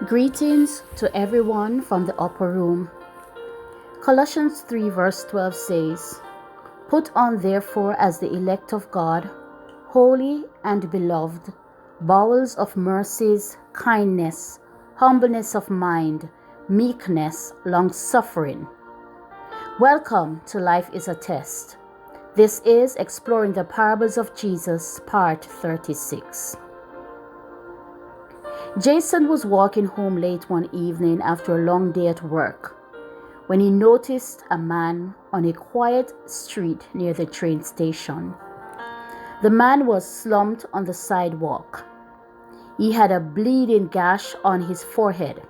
Greetings to everyone from the upper room. Colossians 3 verse 12 says, "Put on therefore as the elect of God, holy and beloved, bowels of mercies, kindness, humbleness of mind, meekness, longsuffering." Welcome to Life is a Test. This is Exploring the Parables of Jesus, part 36. Jason was walking home late one evening after a long day at work when he noticed a man on a quiet street near the train station. The man was slumped on the sidewalk. He had a bleeding gash on his forehead.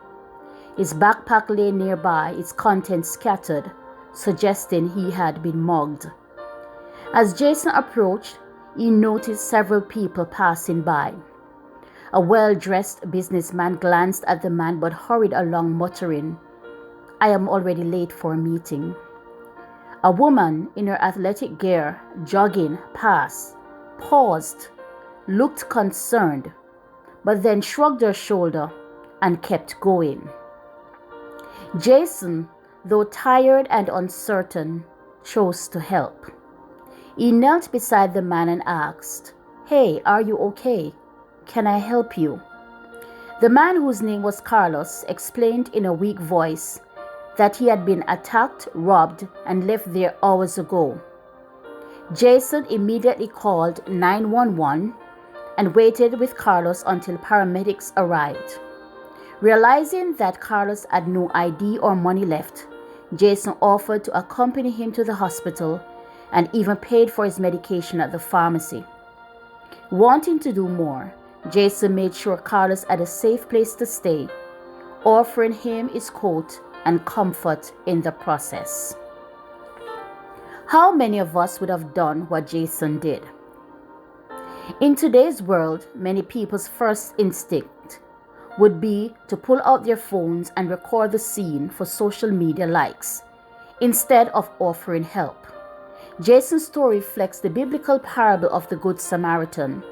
His backpack lay nearby, its contents scattered, suggesting he had been mugged. As Jason approached, he noticed several people passing by. A well-dressed businessman glanced at the man but hurried along muttering, "I am already late for a meeting." A woman in her athletic gear, jogging past, paused, looked concerned, but then shrugged her shoulder and kept going. Jason, though tired and uncertain, chose to help. He knelt beside the man and asked, "Hey, are you okay? Can I help you?" The man, whose name was Carlos, explained in a weak voice that he had been attacked, robbed, and left there hours ago. Jason immediately called 911 and waited with Carlos until paramedics arrived. Realizing that Carlos had no ID or money left, Jason offered to accompany him to the hospital and even paid for his medication at the pharmacy. Wanting to do more, Jason made sure Carlos had a safe place to stay, offering him his coat and comfort in the process. How many of us would have done what Jason did? In today's world, many people's first instinct would be to pull out their phones and record the scene for social media likes, instead of offering help. Jason's story reflects the biblical parable of the Good Samaritan,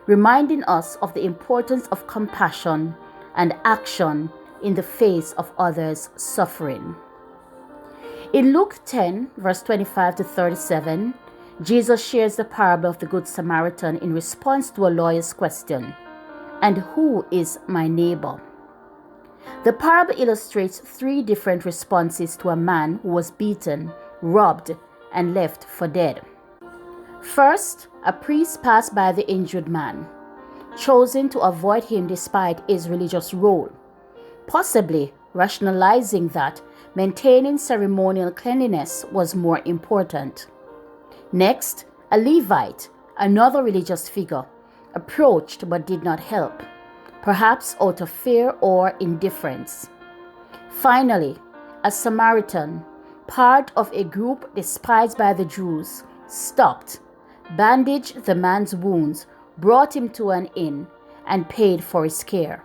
reminding us of the importance of compassion and action in the face of others' suffering. In Luke 10, verse 25 to 37, Jesus shares the parable of the Good Samaritan in response to a lawyer's question, "And who is my neighbor?" The parable illustrates three different responses to a man who was beaten, robbed, and left for dead. First, a priest passed by the injured man, choosing to avoid him despite his religious role, possibly rationalizing that maintaining ceremonial cleanliness was more important. Next, a Levite, another religious figure, approached but did not help, perhaps out of fear or indifference. Finally, a Samaritan, part of a group despised by the Jews, stopped, bandaged the man's wounds, brought him to an inn, and paid for his care.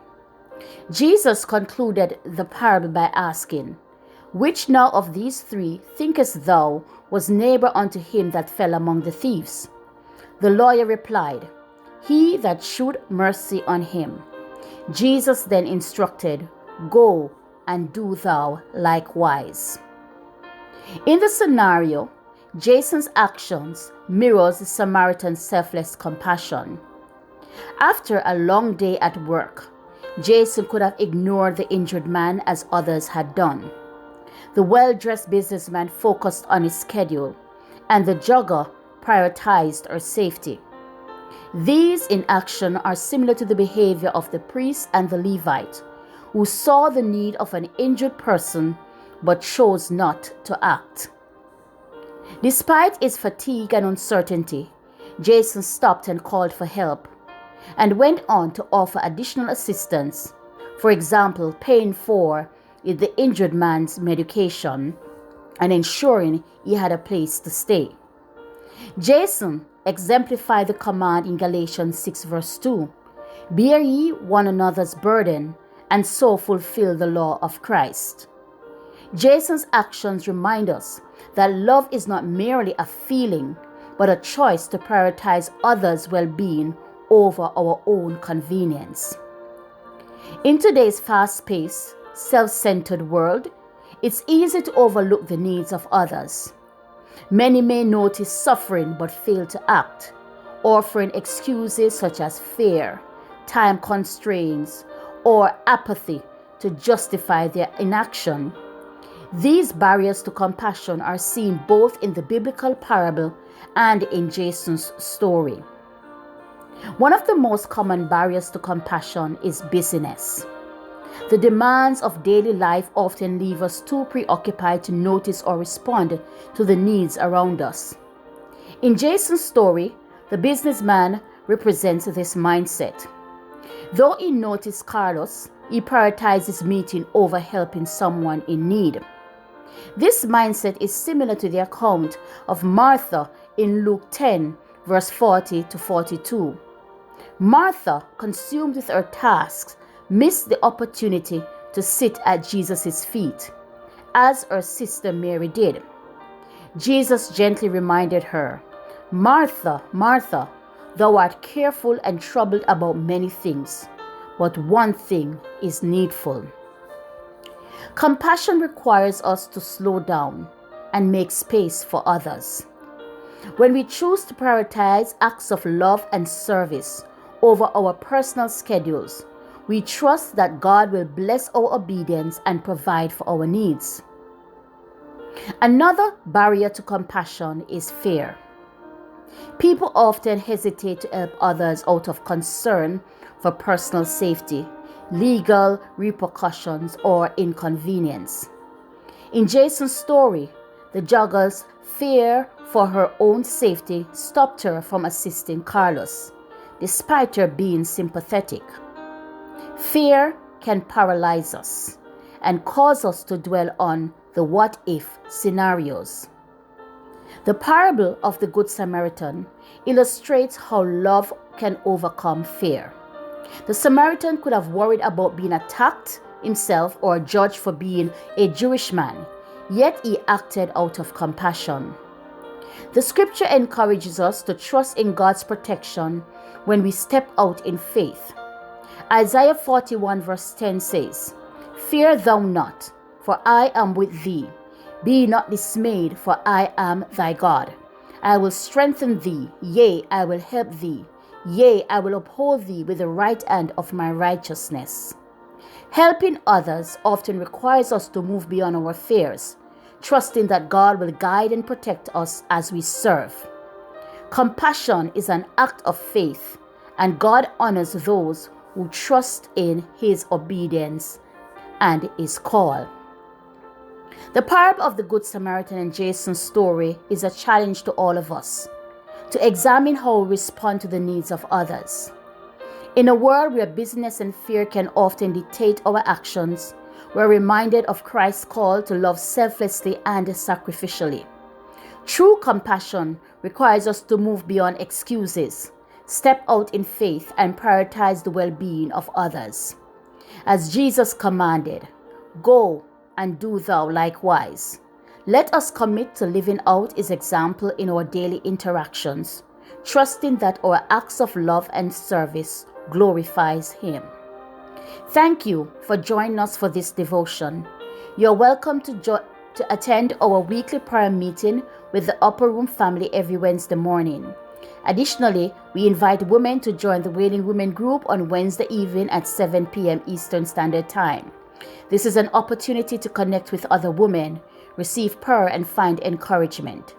Jesus concluded the parable by asking, "Which now of these three thinkest thou was neighbor unto him that fell among the thieves?" The lawyer replied, "He that shewed mercy on him." Jesus then instructed, "Go and do thou likewise." In the scenario, Jason's actions mirrors the Samaritan's selfless compassion. After a long day at work, Jason could have ignored the injured man as others had done. The well-dressed businessman focused on his schedule, and the jogger prioritized her safety. These in action are similar to the behavior of the priest and the Levite, who saw the need of an injured person but chose not to act. Despite his fatigue and uncertainty, Jason stopped and called for help, and went on to offer additional assistance, for example, paying for the injured man's medication and ensuring he had a place to stay. Jason exemplified the command in Galatians 6 verse 2, "Bear ye one another's burden, and so fulfill the law of Christ." Jason's actions remind us that love is not merely a feeling, but a choice to prioritize others' well-being over our own convenience. In today's fast-paced, self-centered world, it's easy to overlook the needs of others. Many may notice suffering but fail to act, offering excuses such as fear, time constraints, or apathy to justify their inaction. These barriers to compassion are seen both in the biblical parable and in Jason's story. One of the most common barriers to compassion is busyness. The demands of daily life often leave us too preoccupied to notice or respond to the needs around us. In Jason's story, the businessman represents this mindset. Though he noticed Carlos, he prioritizes meeting over helping someone in need. This mindset is similar to the account of Martha in Luke 10, verse 40 to 42. Martha, consumed with her tasks, missed the opportunity to sit at Jesus' feet, as her sister Mary did. Jesus gently reminded her, "Martha, Martha, thou art careful and troubled about many things, but one thing is needful." Compassion requires us to slow down and make space for others. When we choose to prioritize acts of love and service over our personal schedules, we trust that God will bless our obedience and provide for our needs. Another barrier to compassion is fear. People often hesitate to help others out of concern for personal safety, legal repercussions, or inconvenience. In Jason's story, the jogger's fear for her own safety stopped her from assisting Carlos, despite her being sympathetic. Fear can paralyze us and cause us to dwell on the what-if scenarios. The parable of the Good Samaritan illustrates how love can overcome fear. The Samaritan could have worried about being attacked himself or judged for being a Jewish man, yet he acted out of compassion. The scripture encourages us to trust in God's protection when we step out in faith. Isaiah 41 verse 10 says, "Fear thou not, for I am with thee. Be not dismayed, for I am thy God. I will strengthen thee, yea, I will help thee. Yea, I will uphold thee with the right hand of my righteousness." Helping others often requires us to move beyond our fears, trusting that God will guide and protect us as we serve. Compassion is an act of faith, and God honors those who trust in his obedience and his call. The parable of the Good Samaritan and Jason's story is a challenge to all of us to examine how we respond to the needs of others. In a world where busyness and fear can often dictate our actions, we're reminded of Christ's call to love selflessly and sacrificially. True compassion requires us to move beyond excuses, step out in faith, and prioritize the well-being of others. As Jesus commanded, "Go and do thou likewise." Let us commit to living out his example in our daily interactions, trusting that our acts of love and service glorifies him. Thank you for joining us for this devotion. You're welcome to attend our weekly prayer meeting with the Upper Room family every Wednesday morning. Additionally, we invite women to join the Wailing Women group on Wednesday evening at 7 p.m. Eastern Standard Time. This is an opportunity to connect with other women, receive prayer, and find encouragement.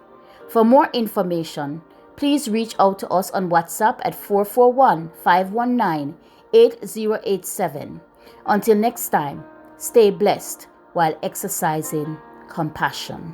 For more information, please reach out to us on WhatsApp at 441-519-8087. Until next time, stay blessed while exercising compassion.